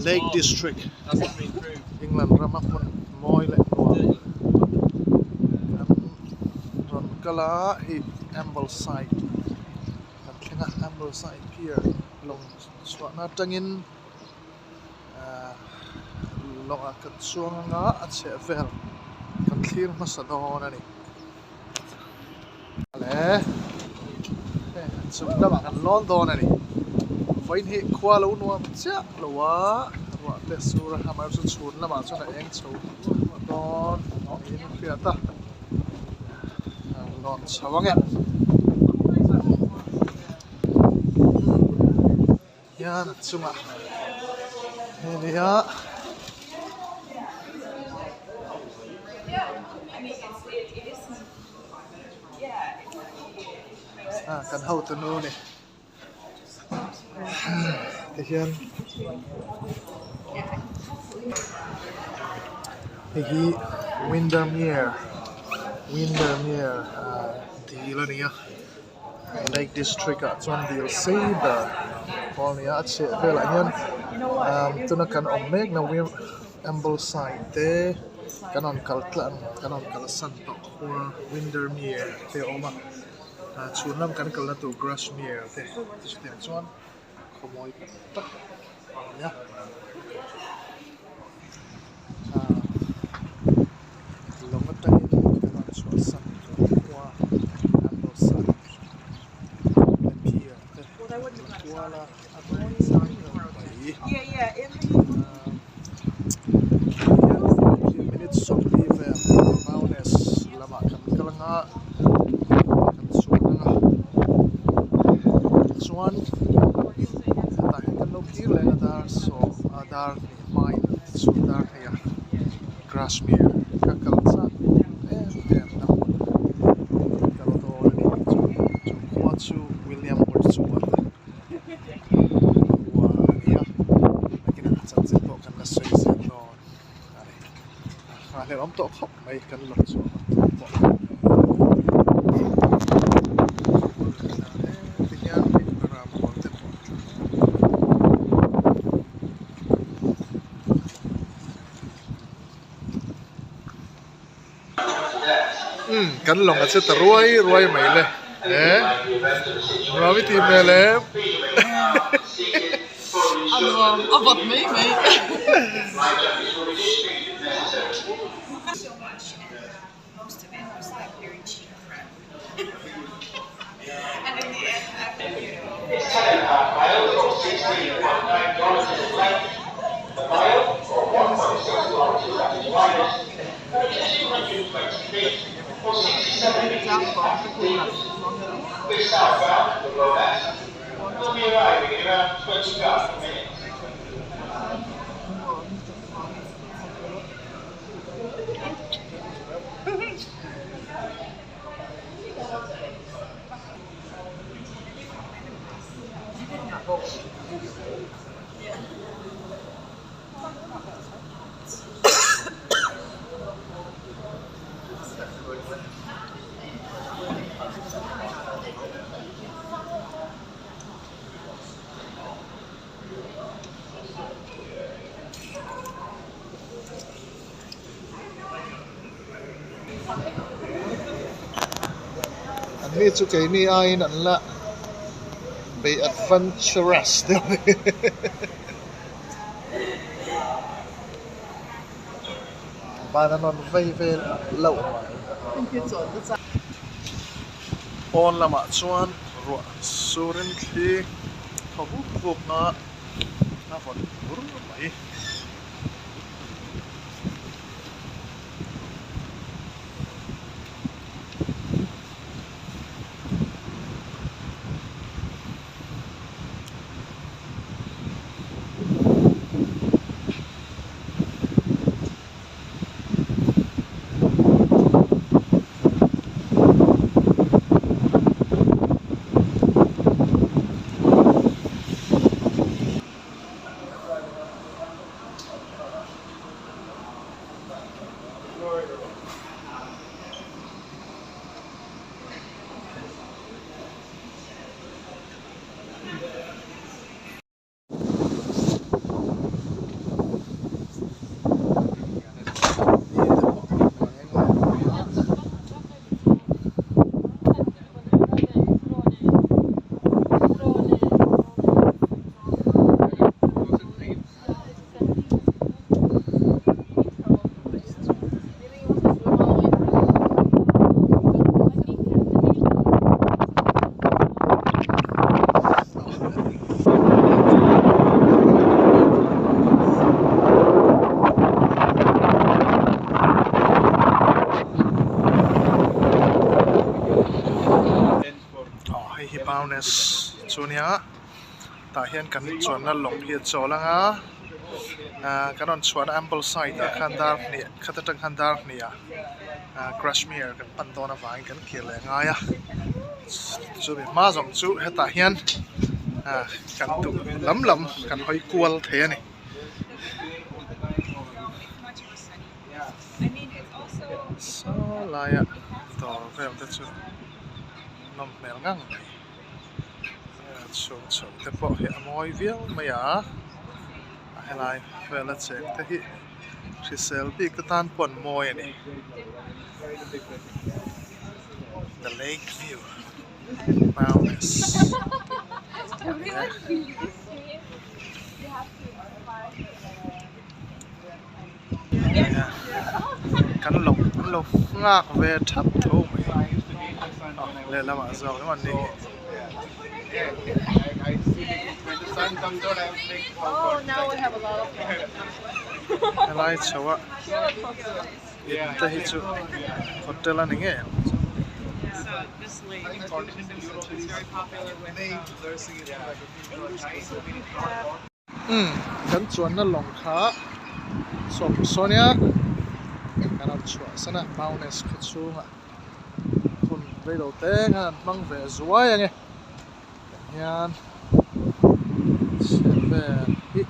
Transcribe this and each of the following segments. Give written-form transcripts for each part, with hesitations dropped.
Lake District, England, rama mawi le nuam. Ron kala hi Ambleside. Kan thenga Ambleside Pier long swatna tangin longa kat chuang nga a che vel kan thlir masadon ani. Ale chum lama kan lon don ani. Fain hi khua lo nuam cha lowa wa te sura hamar chu chhun lama chu na eng chho don in fiata lon chawang ya yan chunga ni ya kan hau tu nu ni hian hi Windermere-ah deal ania Lake District chuan deal saber pol nia che vel hian tuna kan mek na Ambleside te kanon kaltlan kanon kalsan to Khua Windermere te oma chunam kan kalna tu Grashmere te tistem chuan khomoi tak ya longatan kanon chuasan Khua Ambleside Pier te wala aton sang bai minutes of live Bowness lama kan kalanga kan suanga chuan ta kan lo kir le adar so adar ni mai sundar ya Grashmere ka kalsa na kalo to ni what you William or so what ya lakin at sa to kan na soy sa no ale om to khop mai kan lo so kan long at sa ruai mai le rawi ti me le about me so much, and most of it was like very cheap crap. And in the end, after it's $16.9 a plate. The male for 1.6 large is at its finest, purchase 220 feet or 67 meters. This southbound to Bowness will be arriving in around 25 minutes. mi chu ke ni ai nan la be adventurous de ba non vei vel lo on lama chuan ro surin thi thobu vup na von bur mai Bowness chunia ta hian kan chuan na lawng hi chawlanga kan on chuan ample side khandar ni khatatang khandar ni Kashmir kan pandona vai kan kile ngaya chu mi ma zong chu heta hian kan tu lam kan hoi kual the ani so laya to vel te chu nom mel ngang chu te po hi amoi vial maya helai vela chek te hi si selfie ka tan pon moi ani the lake view Bowness kan lộc ngạc về thấp thô mày lên làm ăn giàu lắm anh đi Oh, now we have a lot of fun. lại cháu ạ ta hít chú hotel anh nghe So this lake is very popular with kan chuan na lawng kha som sonia kan al chua sana Bowness khu chunga khun ve do te han mang ve zuai ange yan se hi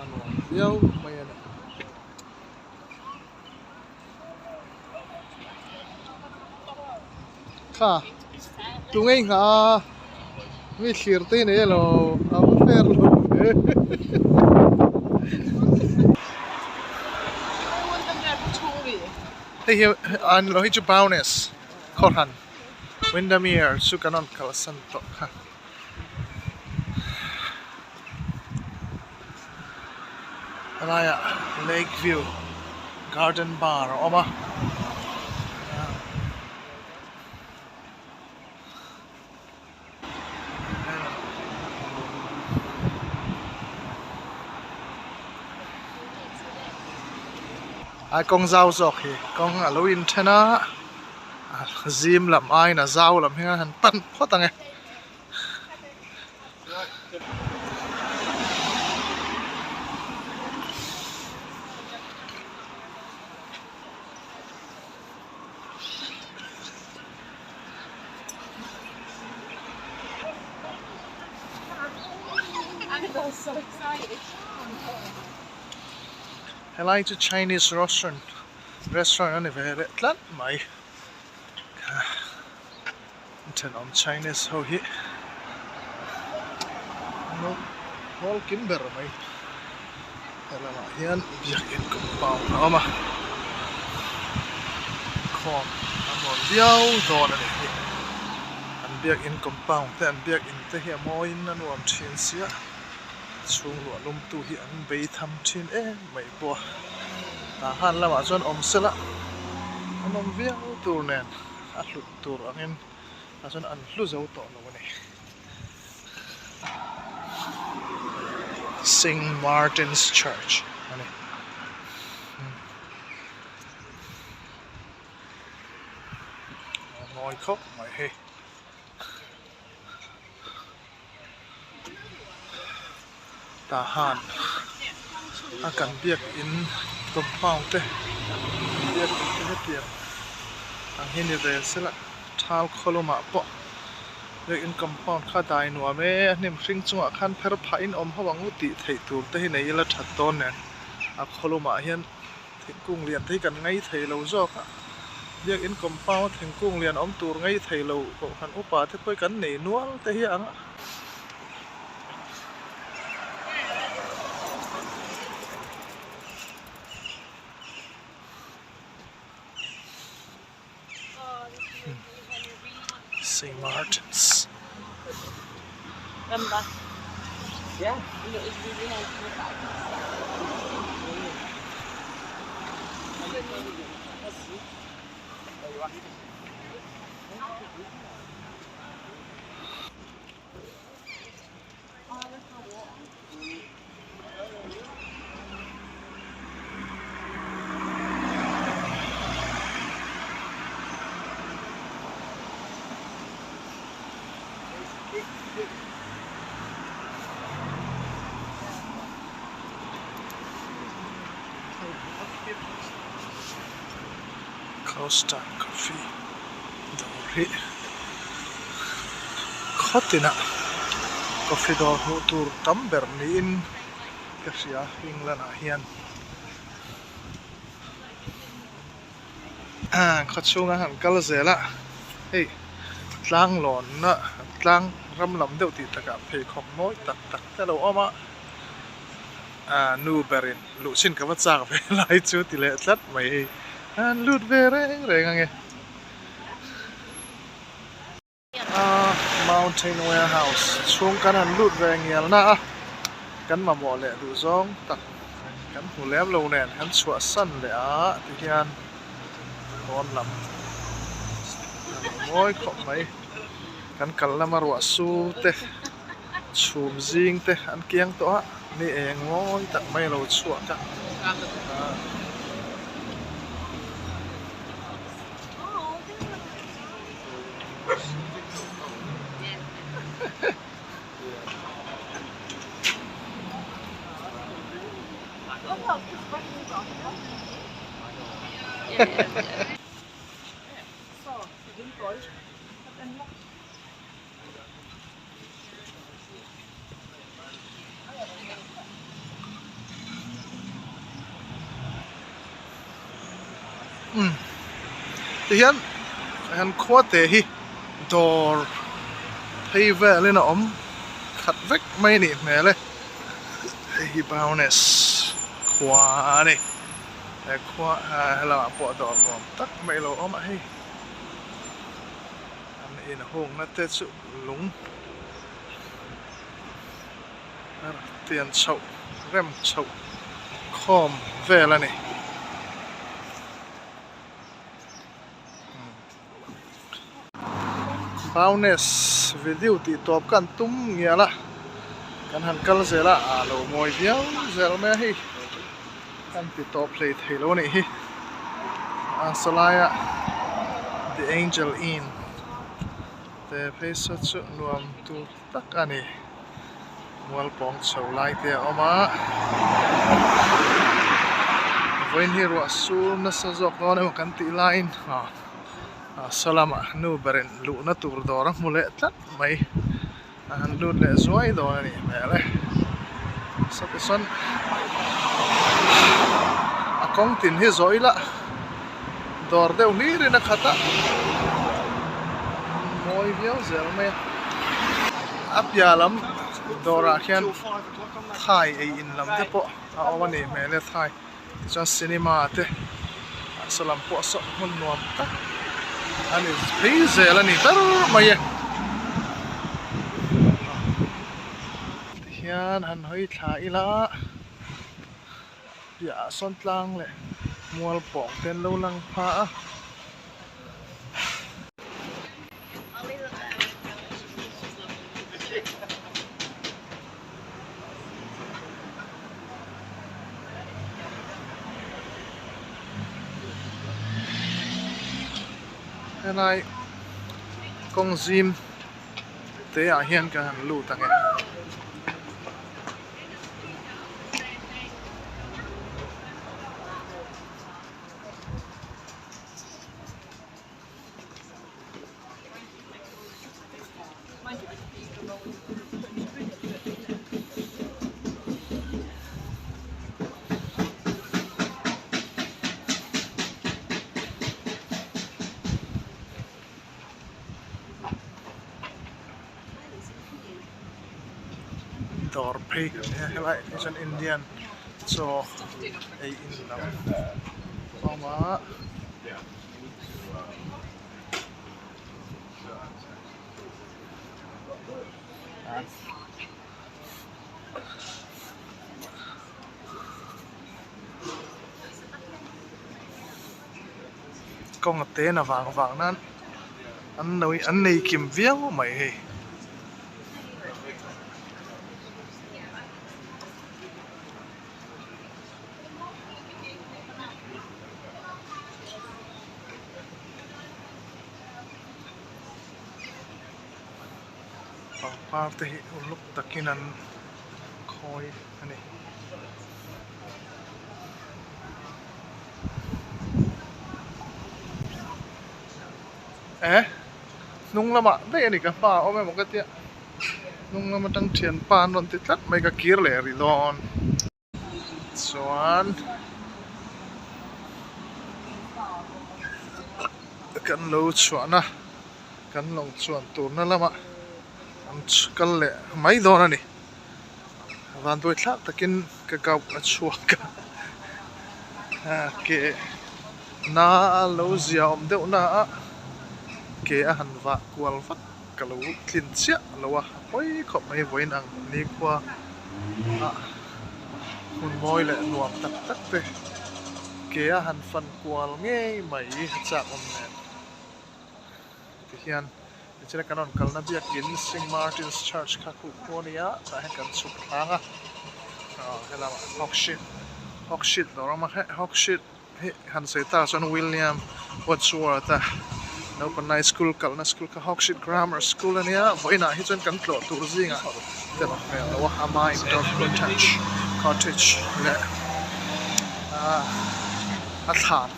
anong viau mai ana kha tu ngai nga mi thlir te ne lo am fer lo Hey, an lo hi chu Bowness Khorhan Windermere su kanon kalasan to ha alaya lake view garden bar oma con dao dọc thì con Halloween thế nó zim làm ai là dao làm hết hắn tận phốt tăng nghe I'm so excited. I like the Chinese restaurant on the very flat my ten on Chinese how he no all kimber my ala la hian biak in compound ama khom amon biao don ani an biak in compound te an biak in te hi moin an nuam thin sia chung lo lum tu hi an bei tham thin mai bo ta han lama chuan om sela anom viau tur nen a hlut tur angin ta chuan an hlu zo to lo ni St. Martin's Church ani ngồi khóc mày he ta han akan biak in compound te biak te biak ang hini ve sela thal kholoma po biak in compound kha dai nuam nim hring chunga khan pher pha in om hawang uti thei tur te hi nei la that ton ne a kholoma hian thingkung lian thei kan ngai thei lo zo ka biak in compound thingkung lian om tur ngai thei lo ko khan upa te poi kan nei nual te hi anga St. Martin's. Yeah, it's really Costa coffee dori khotina coffee dor hu tur tamber ni in kasia England a hian chhung a han kal zela hei tlang lon na tlang ram lam deuh ti taka phei khom noi tak tak te lo oma nu berin lu sin ka wa chak ve lai chu ti le tlat mai an lut ve reng reng ange mountain warehouse chung kan han lut ve ngial na kan ma mo le du zong tak kan hu lem lo nen han chua san le a ti hian don lam moi khom mai kan kal lama ro su te chum jing te an kiang to a ni eng ngoi tak mai lo chua ka thì hiện hắn khóa tế hi door thấy vẻ lên ống khát vách mấy nè mẹ lên hi Bowness Khua này Khua là bộ door nuam tắc mấy lô ống hi anh in hông nó tết sự lúng tiền chậu rem chậu khom về là này Bowness video ti top kan tum ngia la kan han kal zela alo moi viau zel me hi kan ti top play thelo ni hi salaya the angel in te face chu nuam tu tak ani mual pong chau lai te oma voin hi ro su na sa jok no kan ti line salama nu berin lu na tur dor mule tlat mai han lu le zoi do ni mele sa te son a kong tin hi zoi la dor deu ni ri na khata moi viau zel me apya lam dora khian thai ei in lam te po a awani mele thai just cinema te salam po so mun nuam ta anh ấy dễ là nỉ tớ mày hiền hắn hơi thải lá dạ son tlang lệ mual bỏng tên lâu lăng phá cái này con gym tế à hiền cả hàng lù tăng door pay like is an Indian so a in lam oma con tế là vàng vàng nan anh này kiếm viếng mày parte uluk takinan khoi ani nung lama đây này cả pa ôm em một cái tiệt nung lama đang thiền pan non tít lát mấy cái kia lẻ rồi don chuan kan lo chuan à kan long chuan tur na lama an kan lẻ mấy don à nè van đôi lát takin cái gạo là chuan cả cái na lo ziao deuh na ke a han va kwal vak kalo tlin chia lowa oi khop mai voin ang ni Khua hun moi le nuam tak tak te ke a han fan kwal nge mai chak om nen ti hian chira kanon kalna biakin St Martin's Church kha khu konia ta he kan chuk thanga hela hockshit dorama hockshit he han se ta son William Wordsworth no kon nai school kalna school ka hockshit grammar school ania voina hi chon kan tlawh tur zinga te no me lo ama in dot cottage le a than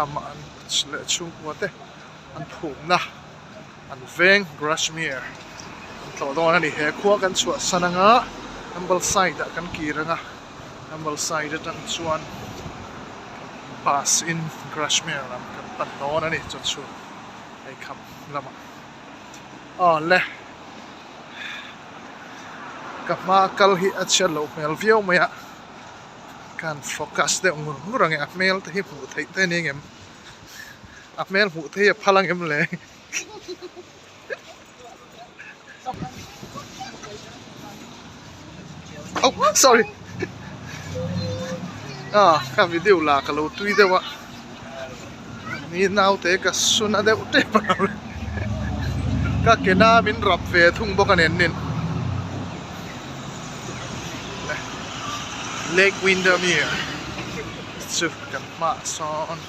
ama an le chung wate an phum na an veng Windermere an tlawh don ani he Khua kan chu sananga ambal side kan kiranga ambal side tan chuan pass in Windermere lam kan pan don ani chu chu ai kham lama le kapma kal hi achalo mel view maya kan focus de ngurang a mel te hi pu thei te ning em a mel pu thei phalang em le oh sorry ka video la ka lo tui de wa ni nau te ka suna de te pa ka kena min rap ve thung bo kan en nin Lake Windermere chu kan ma son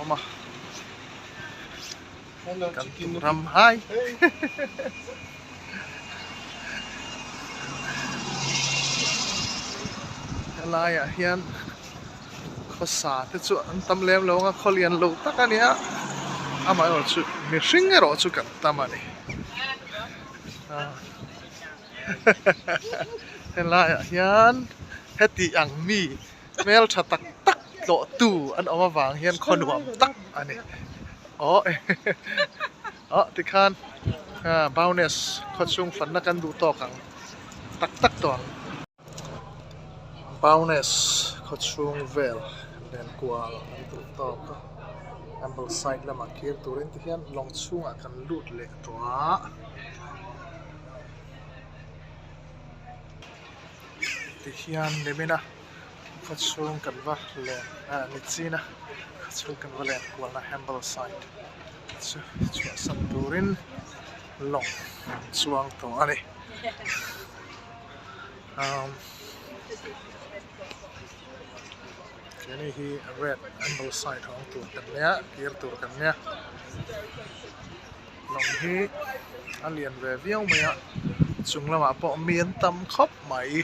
oma kan ram hai lai à hian kho sa te chu an tam lem lo nga kholian lo takania ama ro chu mi hring ro chu kan tamani lai à hian heti ang mi mel tha tak tak lo tu an oma wang hian khonuam tak ani ti khan Bowness kho chung fan na kan du to kang tak tak ton Bowness kho chung vel den kwal an du to ka ambal side lama kir turin ti hian long chunga kan lut le toa ti hian lemina kho chung kan va le ni china kho chung kan va le kwal na ambal side chu sam turin long chuang to ani ini hi red ambal side hong tur kan nya kir tur kan nya long hi alien ve viau maya chung lama po mien tam khop mai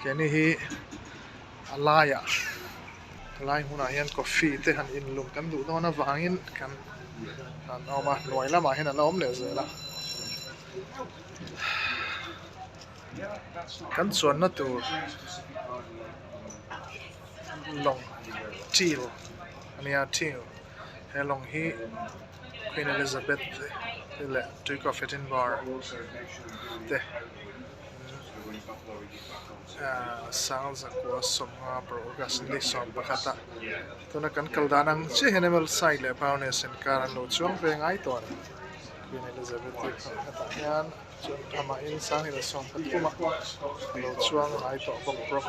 keni hi alaya lai huna hian coffee te han in lum kan du dona wangin kan an oma noi lama hin an om le zela kan chuan na tur long teal ania teal he long hi Queen Elizabeth le Duke of Edinburgh te sounds aqua somha progress ni som bakata tuna kan kaldanang che animal side le Bowness in karan lo chuang ve ngai ton Queen Elizabeth kata yan chuan ama in sang ila som kan kuma lo chuang ngai to bok brok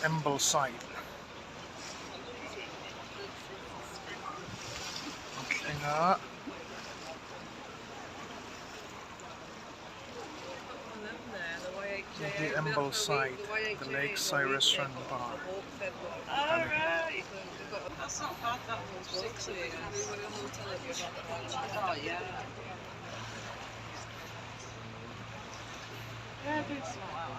ambal side nga the Ambleside, the Lakeside Restaurant Bar. Alright. That's not bad, that was 6 years. Oh, yeah. Yeah, do small.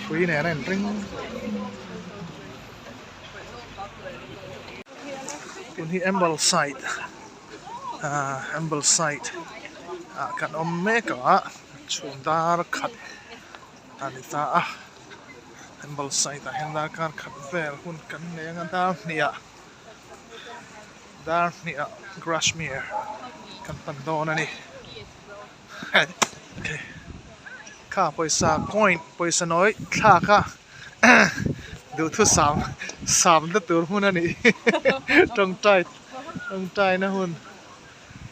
Free nè này ring. Kun hi Ambleside, Ambleside, kan omega chhung dar khat anita Ambleside henda kan khat vel hun kan lenga dar nia Grashmere kan pandon ani. Okay. Kha paisa coin paisa noi kha khaดูทุสามตะตัวหุ่นนี่ตรงใจนะหุ่น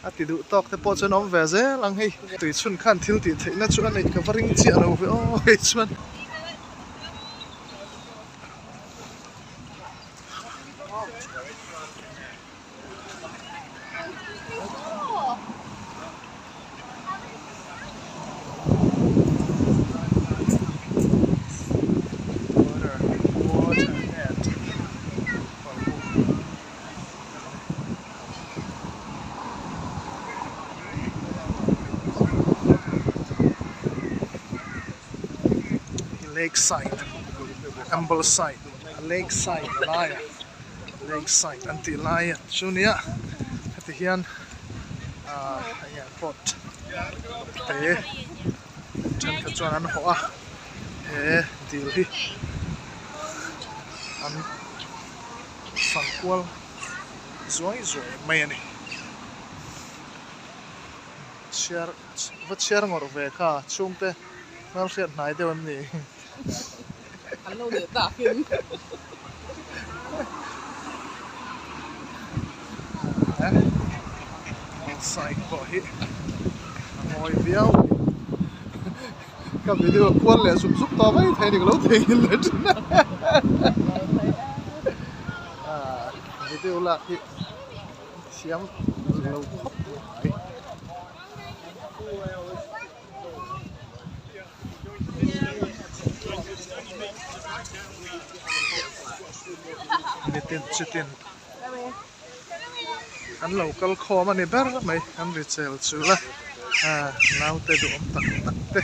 อาทิตย์ดูตอกแต่พอจะน้องแวเซ่หลังให้ตุยชุนขันทิลติดที่นั่นชวนนี่ก็ฟริงเจียเราไปโอ้ยชวนLakeside, Ambleside, Lakeside, Lakeside, anti Laya, Junia, at the Hian, pot, Te, Tankajuan and Hoa, Dilhi, and Fanqual, Zoy, Mayani. Share more of a car, Chumpe, Malfit, neither of me. Hello, the darling. Side boy, ngồi béo, các video quân lẻ sụp sụp to mấy thầy thì có lâu thầy lên video là thì xem lâu khóc Chitin anh local khaw mà này bé lắm mày anh retail chứ là nào tới độ tắc tắc thế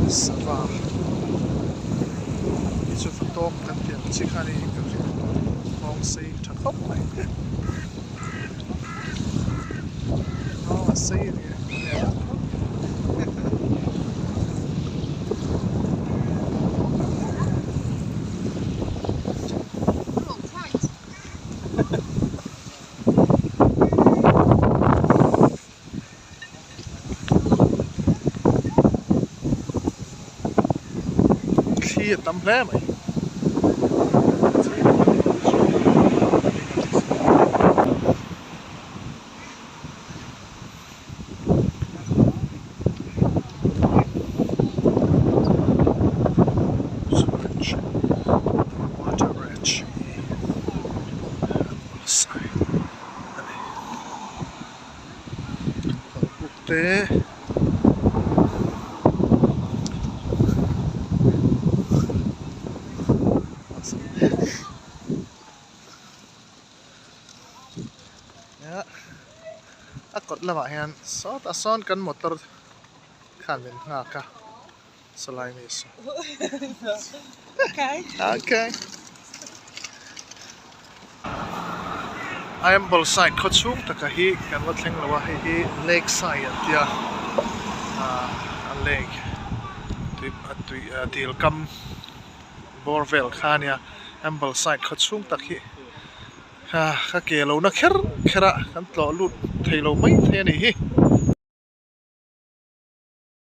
sava ít chút tốt cần tiền chỉ khai đi cái phong xây thật khóc mày nó xây đi tấm vé mày tế cột là vậy anh sót son cân motor khăn bên ngà cả slime is okay I am Ambleside chhung takahi kan wa thleng lawa hi Lakeside atia a lake tui til kam borvel khania Ambleside chhung takhi kha ke lo na khera kan tlo lut thei lo mai the ni hi